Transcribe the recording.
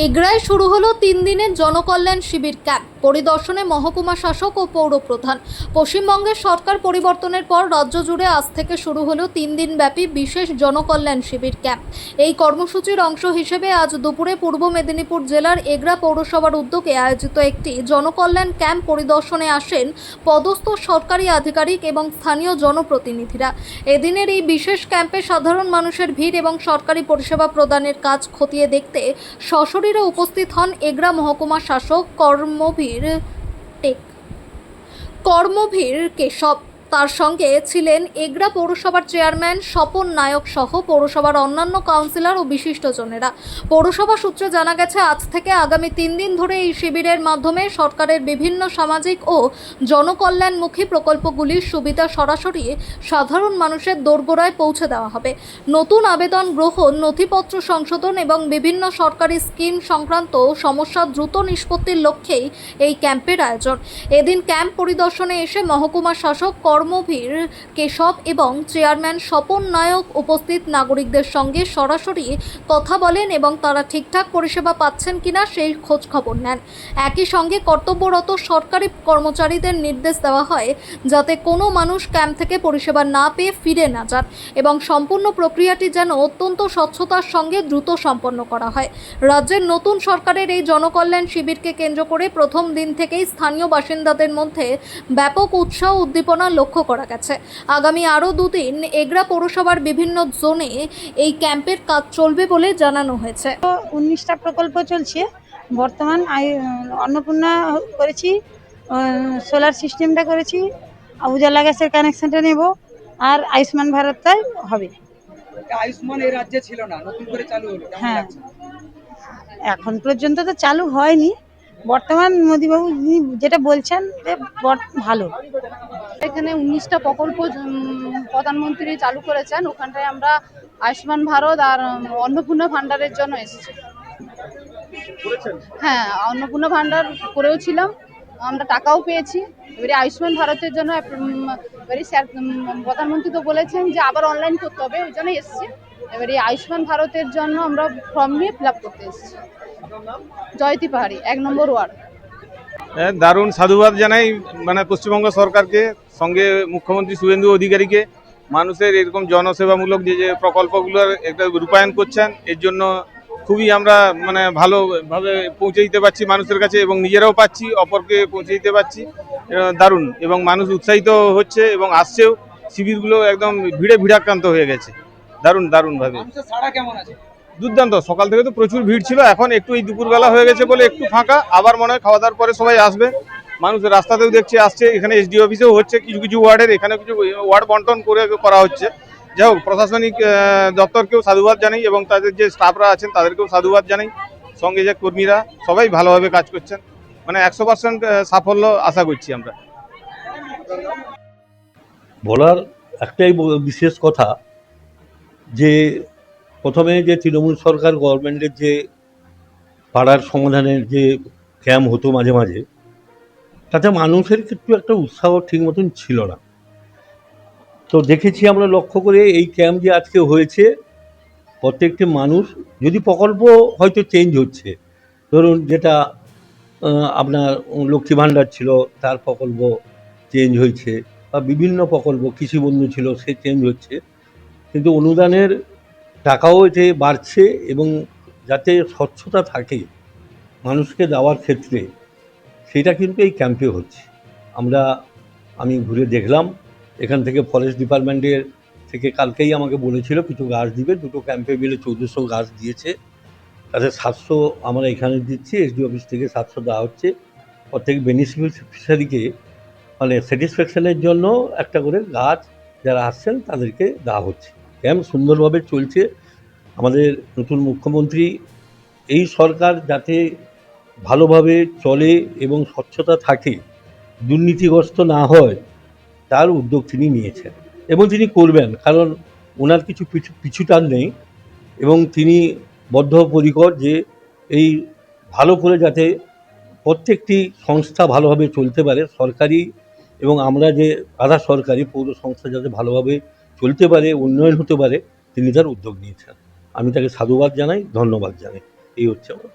এগরায় শুরু হলো 3 দিনের জনকল্যাণ শিবির ক্যাম্প। পরিদর্শনে মহকুমা শাসক ও পৌর প্রধান। পশ্চিমবঙ্গের সরকার পরিবর্তনের পর রাজ্য জুড়ে আজ থেকে শুরু হলো 3 দিন ব্যাপী বিশেষ জনকল্যাণ শিবির ক্যাম্প। এই কর্মসূচির অংশ হিসেবে আজ দুপুরে পূর্ব মেদিনীপুর জেলার এগরা পৌরসভার উদ্যোগে আয়োজিত একটি জনকল্যাণ ক্যাম্প পরিদর্শনে আসেন পদস্থ সরকারি আধিকারিক এবং স্থানীয় জনপ্রতিনিধিরা। এদিনের এই বিশেষ ক্যাম্পে সাধারণ মানুষের ভিড় এবং সরকারি পরিষেবা প্রদানের কাজ খতিয়ে দেখতে সশরীরে উপস্থিত হন এগরা মহকুমা শাসক কর্মভীর কেশব। তার সঙ্গে ছিলেন এগরা পৌরসভার চেয়ারম্যান স্বপন নায়ক সহ পৌরসভার অন্যান্য কাউন্সিলর ও বিশিষ্টজনেরা। পৌরসভা সূত্রে জানা গেছে, আজ থেকে আগামী 3 দিন ধরে এই শিবিরের মাধ্যমে সরকারের বিভিন্ন সামাজিক ও জনকল্যাণমুখী প্রকল্পগুলির সুবিধা সরাসরি সাধারণ মানুষের দোরগোড়ায় পৌঁছে দেওয়া হবে। নতুন আবেদন গ্রহণ, নথিপত্র সংশোধন এবং বিভিন্ন সরকারি স্কিম সংক্রান্ত সমস্যা দ্রুত নিষ্পত্তির লক্ষ্যেই এই ক্যাম্পের আয়োজন। এদিন ক্যাম্প পরিদর্শনে এসে মহকুমা শাসক কর্মভীর কেশব এবং চেয়ারম্যান স্বপন নায়ক উপস্থিত নাগরিকদের সঙ্গে সরাসরি কথা বলেন এবং তারা ঠিকঠাক পরিষেবা পাচ্ছেন কিনা সেই খোঁজ খবর নেন। একই সঙ্গে কর্তব্যরত সরকারি কর্মচারীদের নির্দেশ দেওয়া হয় যাতে কোনো মানুষ ক্যাম্প থেকে পরিষেবা না পেয়ে ফিরে না যান এবং সম্পূর্ণ প্রক্রিয়াটি যেন অত্যন্ত স্বচ্ছতার সঙ্গে দ্রুত সম্পন্ন করা হয়। রাজ্যের নতুন সরকারের এই জনকল্যাণ শিবিরকে কেন্দ্র করে প্রথম দিন থেকেই স্থানীয় বাসিন্দাদের মধ্যে ব্যাপক উৎসাহ উদ্দীপনা লক্ষ্য করা গেছে। আগামী আরও 2 দিন এগরা পৌরসভার বিভিন্ন জোনে এই ক্যাম্পের কাজ চলবে বলে জানানো হয়েছে। 19টা প্রকল্প চলছে। বর্তমান অন্নপূর্ণা করেছি, সোলার সিস্টেমটা করেছি, উজালা গ্যাসের কানেকশনটা নেব, আর আয়ুষ্মান ভারতটাই হবে। আয়ুষ্মান এই রাজ্যে ছিল না, নতুন করে চালু হলো, কেমন হ্যাঁ, লাগছে? এখন পর্যন্ত তো চালু হয়নি। বর্তমান মোদিবাবু যেটা বলছেন যে ভালো। এখানে 19টা প্রকল্প প্রধানমন্ত্রী চালু করেছেন। ওখানটায় আমরা আয়ুষ্মান ভারত আর অন্নপূর্ণা ভান্ডারের জন্য এসেছি। হ্যাঁ, অন্নপূর্ণা ভান্ডার করেও ছিলাম, আমরা টাকাও পেয়েছি। এবারে আয়ুষ্মান ভারতের জন্য এবারে স্যার প্রধানমন্ত্রী তো বলেছেন যে আবার অনলাইন করতে হবে, ওই জন্যই এসেছি। এবারে আয়ুষ্মান ভারতের জন্য আমরা ফর্ম নিয়ে ফিল আপ করতে এসেছি। জয়তী পাহাড়ি, 1 নম্বর ওয়ার্ড। দারুণ সাধুবাদ জানাই পশ্চিমবঙ্গ সরকারকে, সঙ্গে মুখ্যমন্ত্রী শুভেন্দু অধিকারীকে। মানুষের এরকম জনসেবামূলক যে প্রকল্পগুলোর একটা রূপায়ণ করছেন, এর জন্য খুবই আমরা ভালোভাবে পৌঁছে দিতে পারছি মানুষের কাছে এবং নিজেরাও পাচ্ছি, অপরকে পৌঁছে দিতে পারছি। দারুণ, এবং মানুষ উৎসাহিত হচ্ছে এবং আসছেও। শিবিরগুলো একদম ভিড়াক্রান্ত হয়ে গেছে। দারুণভাবে সাড়া কেমন আছে? দুর্দান্ত। সকাল থেকে তো প্রচুর ভিড় ছিল, এখন একটু এই দুপুরবেলা হয়ে গেছে বলে একটু ফাঁকা। আবার মনে হয় খাওয়া দাওয়ার পরে সবাই আসবে। মানুষ রাস্তাতেও দেখছে আসছে, এখানে এসডি অফিসেও হচ্ছে কিছু ওয়ার্ডের, এখানে কিছু ওয়ার্ড বন্টন করা হচ্ছে। যাই হোক, প্রশাসনিক দপ্তরকেও সাধুবাদ জানাই এবং তাদের যে স্টাফরা আছেন তাদেরকেও সাধুবাদ জানাই। সঙ্গে যে কর্মীরা সবাই ভালোভাবে কাজ করছেন, 100% সাফল্য আশা করছি আমরা। বলার একটাই বিশেষ কথা যে প্রথমে যে তৃণমূল সরকার গভর্নমেন্টের যে পাড়ার সমাধানের যে ক্যাম্প হতো মাঝে মাঝে, তাতে মানুষের কিন্তু একটা উৎসাহ ঠিক মতন ছিল না। তো দেখেছি আমরা লক্ষ্য করে এই ক্যাম্প যে আজকে হয়েছে, প্রত্যেকটি মানুষ যদি প্রকল্প হয়তো চেঞ্জ হচ্ছে, ধরুন যেটা আপনার লক্ষ্মী ভাণ্ডার ছিল তার প্রকল্প চেঞ্জ হয়েছে, বা বিভিন্ন প্রকল্প কৃষিবন্ধু ছিল সে চেঞ্জ হচ্ছে, কিন্তু অনুদানের টাকাও এতে বাড়ছে এবং যাতে স্বচ্ছতা থাকে মানুষকে দেওয়ার ক্ষেত্রে, সেটা কিন্তু এই ক্যাম্পে হচ্ছে। আমি ঘুরে দেখলাম, এখান থেকে ফরেস্ট ডিপার্টমেন্টের থেকে কালকেই আমাকে বলেছিল কিছু গাছ দিবে, 2টো ক্যাম্পে মিলে 1400 গাছ দিয়েছে। তাদের 700 আমরা এখানে দিচ্ছি, এসডি অফিস থেকে 700 দেওয়া হচ্ছে। প্রত্যেক বেনিফিশিয়ারিকে স্যাটিসফ্যাকশনের জন্য একটা করে গাছ যারা আসছেন তাদেরকে দেওয়া হচ্ছে। ক্যাম্প সুন্দরভাবে চলছে। আমাদের নতুন মুখ্যমন্ত্রী এই সরকার যাতে ভালোভাবে চলে এবং স্বচ্ছতা থাকে, দুর্নীতিগ্রস্ত না হয়, তার উদ্যোগ তিনি নিয়েছেন এবং তিনি করবেন, কারণ ওনার কিছু পিছুটান নেই এবং তিনি বদ্ধপরিকর যে এই ভালো করে যাতে প্রত্যেকটি সংস্থা ভালোভাবে চলতে পারে, সরকারি এবং আমরা যে আধা সরকারি পৌর সংস্থা যাতে ভালোভাবে চলতে পারে, উন্নয়ন হতে পারে, তিনি তার উদ্যোগ নিয়েছেন। আমি তাকে সাধুবাদ জানাই, ধন্যবাদ জানাই। এই হচ্ছে আমার।